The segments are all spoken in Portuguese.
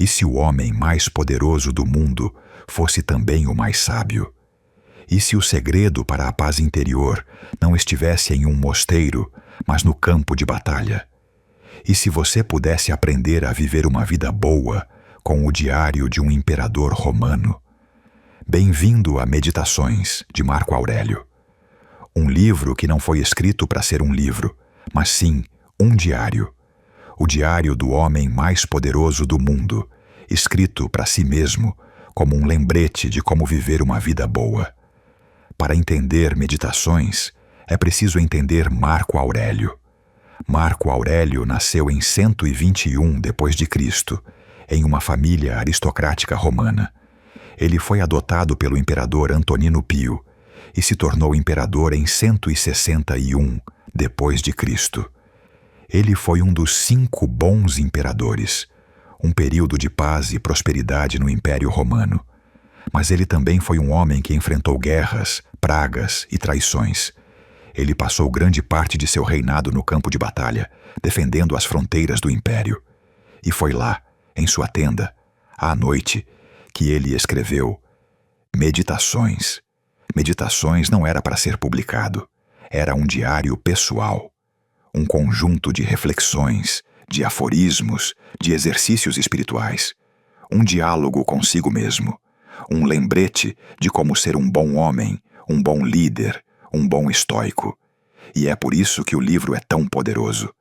E se o homem mais poderoso do mundo fosse também o mais sábio? E se o segredo para a paz interior não estivesse em um mosteiro, mas no campo de batalha? E se você pudesse aprender a viver uma vida boa com o diário de um imperador romano? Bem-vindo a Meditações, de Marco Aurélio. Um livro que não foi escrito para ser um livro, mas sim um diário. O diário do homem mais poderoso do mundo, escrito para si mesmo como um lembrete de como viver uma vida boa. Para entender Meditações, é preciso entender Marco Aurélio. Marco Aurélio nasceu em 121 d.C., em uma família aristocrática romana. Ele foi adotado pelo imperador Antonino Pio e se tornou imperador em 161 d.C. Ele foi um dos 5 bons imperadores, um período de paz e prosperidade no Império Romano. Mas ele também foi um homem que enfrentou guerras, pragas e traições. Ele passou grande parte de seu reinado no campo de batalha, defendendo as fronteiras do Império. E foi lá, em sua tenda, à noite, que ele escreveu Meditações. Meditações não era para ser publicado. Era um diário pessoal. Um conjunto de reflexões, de aforismos, de exercícios espirituais. Um diálogo consigo mesmo. Um lembrete de como ser um bom homem, um bom líder, um bom estoico. E é por isso que o livro é tão poderoso.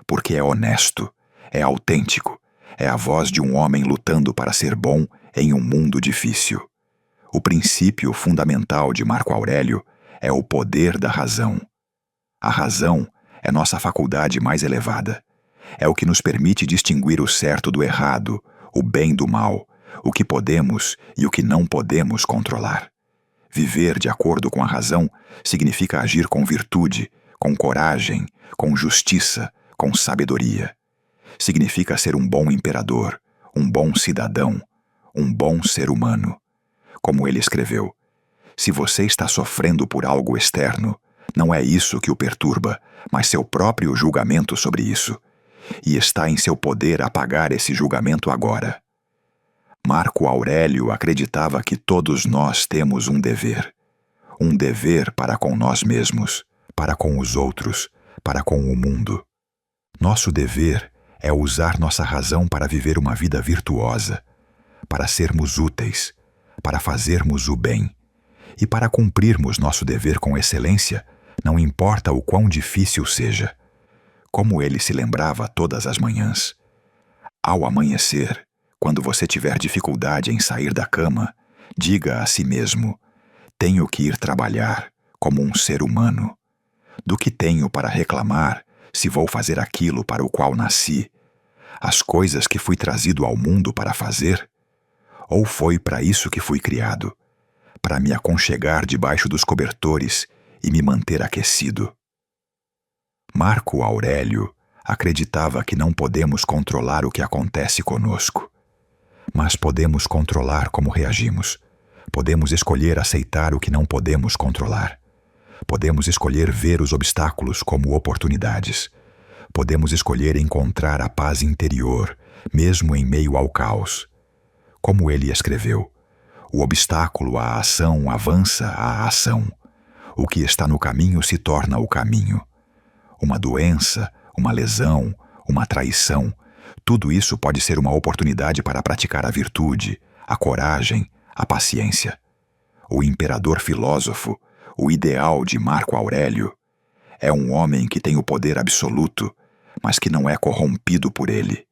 Porque é honesto, é autêntico, é a voz de um homem lutando para ser bom em um mundo difícil. O princípio fundamental de Marco Aurélio é o poder da razão. A razão é nossa faculdade mais elevada. É o que nos permite distinguir o certo do errado, o bem do mal, o que podemos e o que não podemos controlar. Viver de acordo com a razão significa agir com virtude, com coragem, com justiça, com sabedoria. Significa ser um bom imperador, um bom cidadão, um bom ser humano. Como ele escreveu, se você está sofrendo por algo externo, não é isso que o perturba, mas seu próprio julgamento sobre isso. E está em seu poder apagar esse julgamento agora. Marco Aurélio acreditava que todos nós temos um dever para com nós mesmos, para com os outros, para com o mundo. Nosso dever é usar nossa razão para viver uma vida virtuosa, para sermos úteis, para fazermos o bem e para cumprirmos nosso dever com excelência, não importa o quão difícil seja. Como ele se lembrava todas as manhãs. Ao amanhecer, quando você tiver dificuldade em sair da cama, diga a si mesmo: tenho que ir trabalhar como um ser humano. Do que tenho para reclamar se vou fazer aquilo para o qual nasci? As coisas que fui trazido ao mundo para fazer? Ou foi para isso que fui criado? Para me aconchegar debaixo dos cobertores e me manter aquecido? Marco Aurélio acreditava que não podemos controlar o que acontece conosco, mas podemos controlar como reagimos. Podemos escolher aceitar o que não podemos controlar. Podemos escolher ver os obstáculos como oportunidades. Podemos escolher encontrar a paz interior, mesmo em meio ao caos. Como ele escreveu, o obstáculo à ação avança à ação. O que está no caminho se torna o caminho. Uma doença, uma lesão, uma traição, tudo isso pode ser uma oportunidade para praticar a virtude, a coragem, a paciência. O imperador filósofo, o ideal de Marco Aurélio, é um homem que tem o poder absoluto, mas que não é corrompido por ele,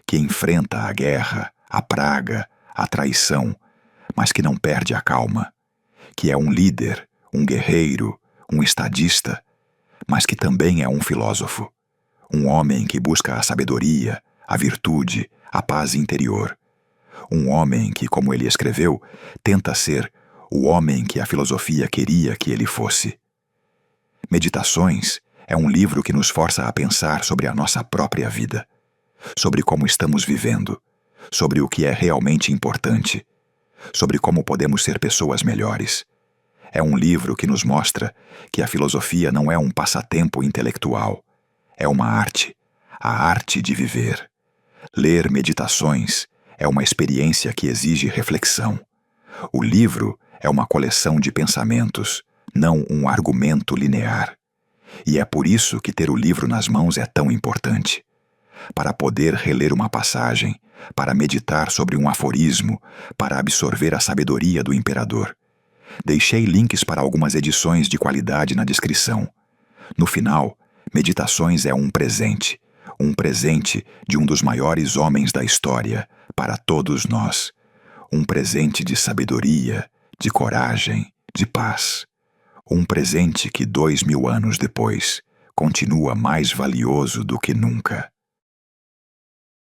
que enfrenta a guerra, a praga, a traição, mas que não perde a calma, que é um líder, um guerreiro, um estadista, mas que também é um filósofo, um homem que busca a sabedoria, a virtude, a paz interior. Um homem que, como ele escreveu, tenta ser o homem que a filosofia queria que ele fosse. Meditações é um livro que nos força a pensar sobre a nossa própria vida, sobre como estamos vivendo, sobre o que é realmente importante, sobre como podemos ser pessoas melhores. É um livro que nos mostra que a filosofia não é um passatempo intelectual, é uma arte, a arte de viver. Ler Meditações é uma experiência que exige reflexão. O livro é uma coleção de pensamentos, não um argumento linear. E é por isso que ter o livro nas mãos é tão importante. Para poder reler uma passagem, para meditar sobre um aforismo, para absorver a sabedoria do imperador. Deixei links para algumas edições de qualidade na descrição. No final, Meditações é um presente de um dos maiores homens da história, para todos nós. Um presente de sabedoria, de coragem, de paz. Um presente que 2000 anos depois continua mais valioso do que nunca.